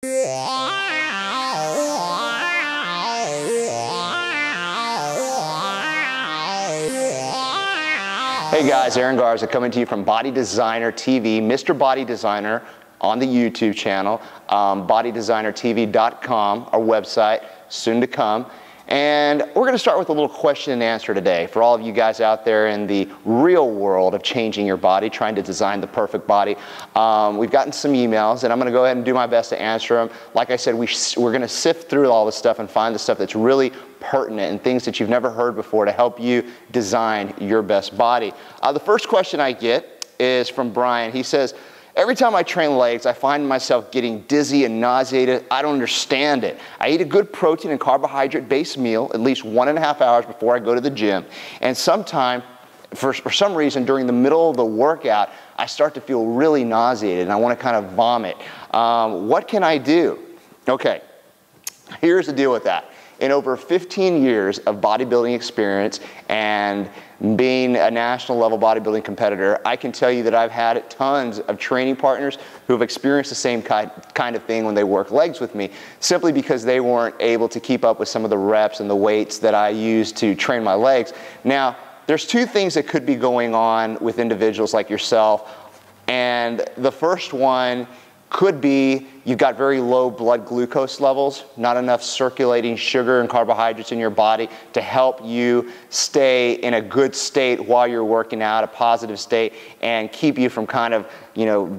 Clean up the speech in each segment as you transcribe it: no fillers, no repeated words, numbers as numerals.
Hey guys, Aaron Garza coming to you from Body Designer TV, Mr. Body Designer on the YouTube channel, bodydesignertv.com, our website, soon to come. And we're going to start with a little question and answer today for all of you guys out there in the real world of changing your body, trying to design the perfect body. We've gotten some emails, and I'm going to go ahead and do my best to answer them. Like I said, we're going to sift through all this stuff and find the stuff that's really pertinent and things that you've never heard before to help you design your best body. The first question I get is from Brian. He says, every time I train legs, I find myself getting dizzy and nauseated. I don't understand it. I eat a good protein and carbohydrate-based meal at least 1.5 hours before I go to the gym. And sometime, for some reason, during the middle of the workout, I start to feel really nauseated and I want to kind of vomit. What can I do? Okay, here's the deal with that. In over 15 years of bodybuilding experience and being a national level bodybuilding competitor, I can tell you that I've had tons of training partners who have experienced the same kind of thing when they work legs with me, simply because they weren't able to keep up with some of the reps and the weights that I use to train my legs. Now, there's two things that could be going on with individuals like yourself, and the first one could be you've got very low blood glucose levels, not enough circulating sugar and carbohydrates in your body to help you stay in a good state while you're working out, a positive state, and keep you from kind of,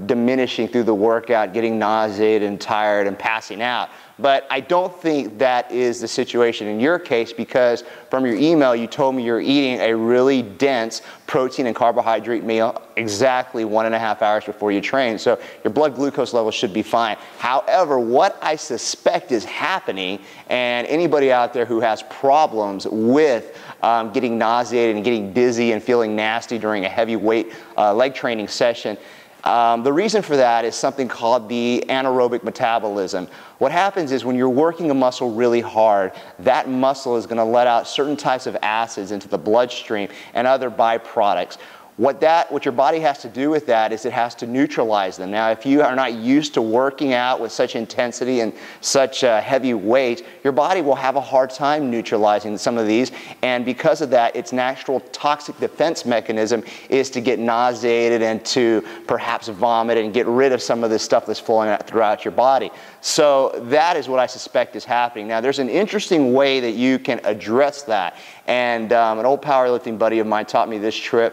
diminishing through the workout, getting nauseated and tired and passing out. But I don't think that is the situation in your case, because from your email you told me you're eating a really dense protein and carbohydrate meal exactly 1.5 hours before you train. So your blood glucose levels should be fine. However, what I suspect is happening, and anybody out there who has problems with getting nauseated and getting dizzy and feeling nasty during a heavy weight leg training session, the reason for that is something called the anaerobic metabolism. What happens is when you're working a muscle really hard, that muscle is going to let out certain types of acids into the bloodstream and other byproducts. What your body has to do with that is it has to neutralize them. Now, if you are not used to working out with such intensity and such heavy weight, your body will have a hard time neutralizing some of these, and because of that, its natural toxic defense mechanism is to get nauseated and to perhaps vomit and get rid of some of the stuff that's flowing out throughout your body. So that is what I suspect is happening. Now, there's an interesting way that you can address that, and an old powerlifting buddy of mine taught me this trick.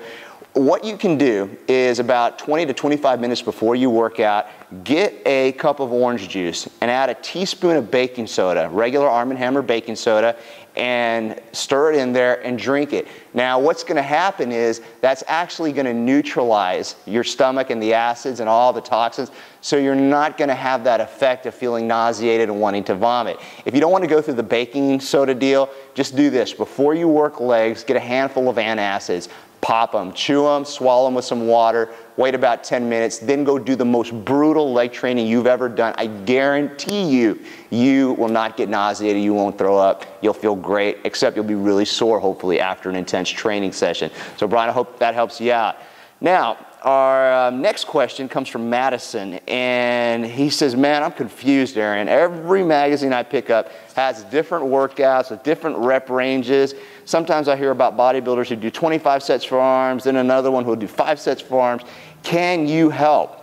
What you can do is about 20 to 25 minutes before you work out, get a cup of orange juice and add a teaspoon of baking soda, regular Arm & Hammer baking soda, and stir it in there and drink it. Now, what's going to happen is that's actually going to neutralize your stomach and the acids and all the toxins, so you're not going to have that effect of feeling nauseated and wanting to vomit. If you don't want to go through the baking soda deal, just do this. Before you work legs, get a handful of antacids. Pop them, chew them, swallow them with some water, wait about 10 minutes, then go do the most brutal leg training you've ever done. I guarantee you, you will not get nauseated, you won't throw up, you'll feel great, except you'll be really sore, hopefully, after an intense training session. So, Brian, I hope that helps you out. Now, our next question comes from Madison, and he says, man, I'm confused, Aaron. Every magazine I pick up has different workouts with different rep ranges. Sometimes I hear about bodybuilders who do 25 sets for arms, then another one who will do 5 sets for arms. Can you help?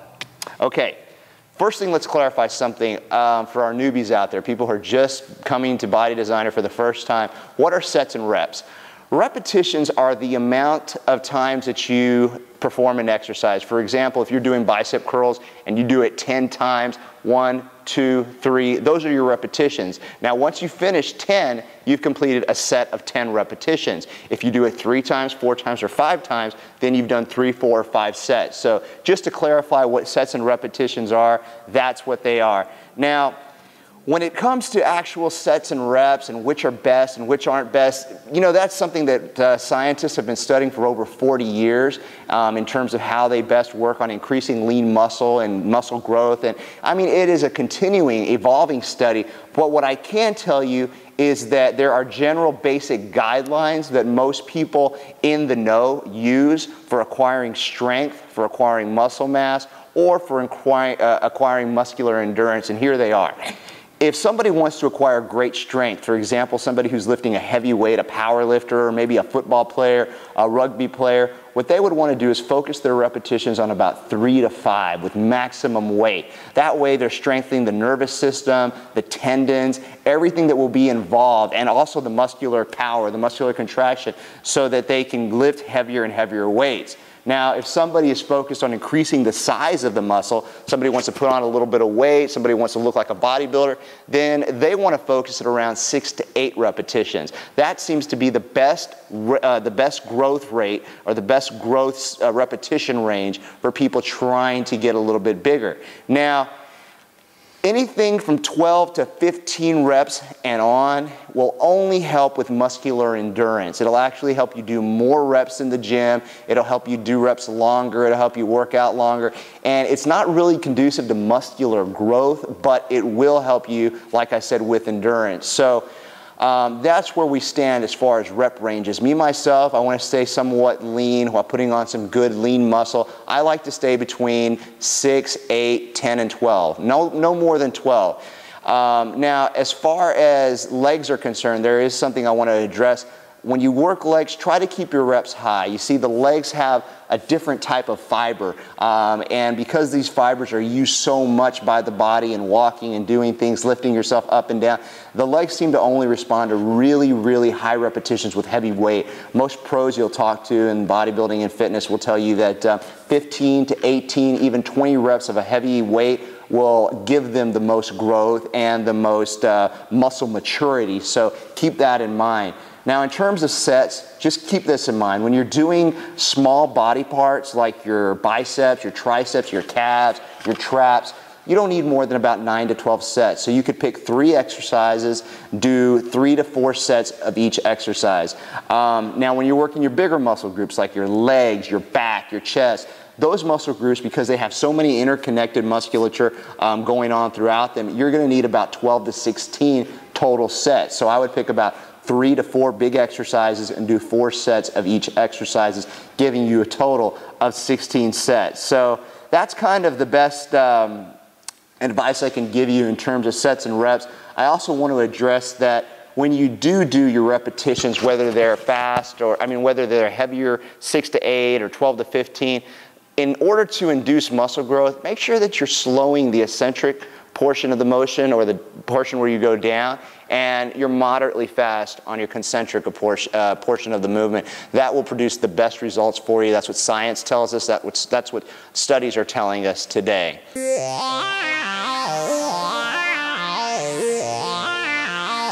Okay, first thing, let's clarify something for our newbies out there, people who are just coming to Body Designer for the first time. What are sets and reps? Repetitions are the amount of times that you perform an exercise. For example, if you're doing bicep curls and you do it 10 times, 1, 2, 3, those are your repetitions. Now, once you finish 10, you've completed a set of 10 repetitions. If you do it 3 times, 4 times, or 5 times, then you've done 3, 4, or 5 sets. So just to clarify what sets and repetitions are, that's what they are. Now, when it comes to actual sets and reps and which are best and which aren't best, that's something that scientists have been studying for over 40 years in terms of how they best work on increasing lean muscle and muscle growth. And I mean, it is a continuing, evolving study. But what I can tell you is that there are general basic guidelines that most people in the know use for acquiring strength, for acquiring muscle mass, or for acquiring muscular endurance, and here they are. If somebody wants to acquire great strength, for example, somebody who's lifting a heavy weight, a power lifter, or maybe a football player, a rugby player, what they would want to do is focus their repetitions on about 3 to 5 with maximum weight. That way they're strengthening the nervous system, the tendons, everything that will be involved, and also the muscular power, the muscular contraction, so that they can lift heavier and heavier weights. Now, if somebody is focused on increasing the size of the muscle, somebody wants to put on a little bit of weight, somebody wants to look like a bodybuilder, then they want to focus at around 6 to 8 repetitions. That seems to be the best growth rate, or the best growth repetition range for people trying to get a little bit bigger. Now, anything from 12 to 15 reps and on will only help with muscular endurance. It'll actually help you do more reps in the gym. It'll help you do reps longer. It'll help you work out longer. And it's not really conducive to muscular growth, but it will help you, like I said, with endurance. So that's where we stand as far as rep ranges. Me, myself, I want to stay somewhat lean while putting on some good lean muscle. I like to stay between 6, 8, 10, and 12. No more than 12. Now, as far as legs are concerned, there is something I want to address. When you work legs, try to keep your reps high. You see, the legs have a different type of fiber, and because these fibers are used so much by the body in walking and doing things, lifting yourself up and down, the legs seem to only respond to really, really high repetitions with heavy weight. Most pros you'll talk to in bodybuilding and fitness will tell you that 15 to 18, even 20 reps of a heavy weight will give them the most growth and the most muscle maturity, so keep that in mind. Now, in terms of sets, just keep this in mind. When you're doing small body parts like your biceps, your triceps, your calves, your traps, you don't need more than about 9 to 12 sets. So you could pick 3 exercises, do 3 to 4 sets of each exercise. Now, when you're working your bigger muscle groups like your legs, your back, your chest, those muscle groups, because they have so many interconnected musculature going on throughout them, you're going to need about 12 to 16 total sets. So I would pick about 3 to 4 big exercises and do 4 sets of each exercises, giving you a total of 16 sets. So that's kind of the best advice I can give you in terms of sets and reps. I also want to address that when you do your repetitions, whether they're fast or, whether they're heavier, 6 to 8 or 12 to 15, in order to induce muscle growth, make sure that you're slowing the eccentric portion of the motion, or the portion where you go down, and you're moderately fast on your concentric portion of the movement. That will produce the best results for you. That's what science tells us. That's what studies are telling us today.